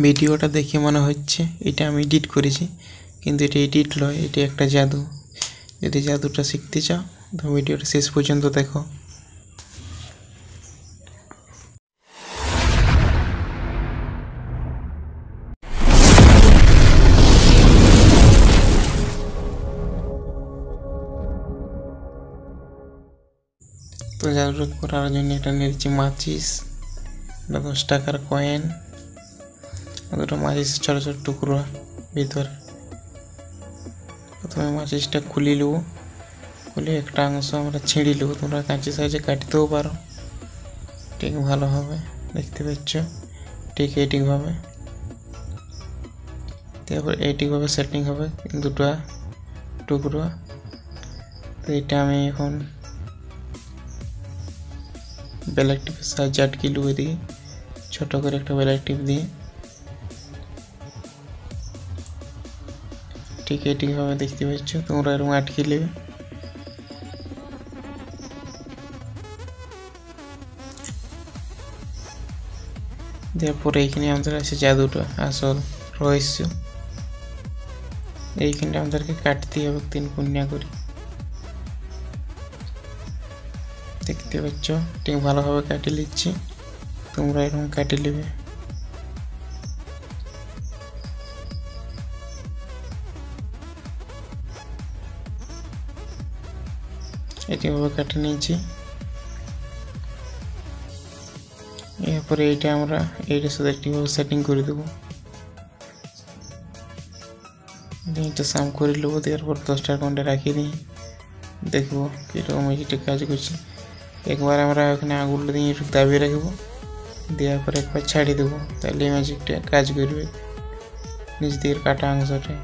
ভিডিওটা দেখে মনে হচ্ছে এটা আমি এডিট করেছি, কিন্তু এটা এডিট নয়, এটা একটা জাদু। যদি জাদুটা শিখতে চাও তো ভিডিওটা শেষ পর্যন্ত দেখো। তো জাদুটা করার জন্য এটা নিয়েছি মাচিস, 10 টাকার কয়েন, দুটো মাচিসের ছোটো ছোটো টুকরো ভিতরে। প্রথমে মাচিসটা খুলে নেব, খুলে একটা অংশ আমরা ছিঁড়ে নেব। তোমরা কাঁচি সাইজে কাটতেও পারো, ঠিক ভালোভাবে দেখতে পাচ্ছ, ঠিক এইটিকভাবে। তারপর এইটিকভাবে সেটিং হবে দুটো টুকরো। তো এটা আমি এখন ব্ল্যাক টিপের সাহায্যে আটকে নেব, দিয়ে ছোটো করে একটা ব্ল্যাক টিপ দিয়ে ঠিক এইটিকভাবে দেখতে পাচ্ছ। তোমরা এরকম আটকে নেবে। তারপরে এইখানে আমাদের আছে জাদুটা, আসল রহস্য। এইখানটা আমাদেরকে কাটতে হবে 3 কোণা করে, দেখতে পাচ্ছ, ঠিক ভালোভাবে কাটে নিচ্ছি। তোমরা এরকম কাটে নেবে। এইভাবে কাটে নিয়েছি। এরপরে এইটা আমরা এইটার সাথে একটিভাবে সেটিং করে দেবো। এটা সাম করে নেবো, দেওয়ার পর 10 টাকা কয়েনটা রাখিয়ে দিই, দেখবো কীরকম এটা কাজ করছে। একবার আমরা ওখানে আঙুল দিয়ে একটু দাবিয়ে রাখবো, দেওয়ার পর একবার ছাড়িয়ে দেবো, তাহলে ম্যাজিকটা কাজ করবে নিচ দিকের কাটা অংশটা।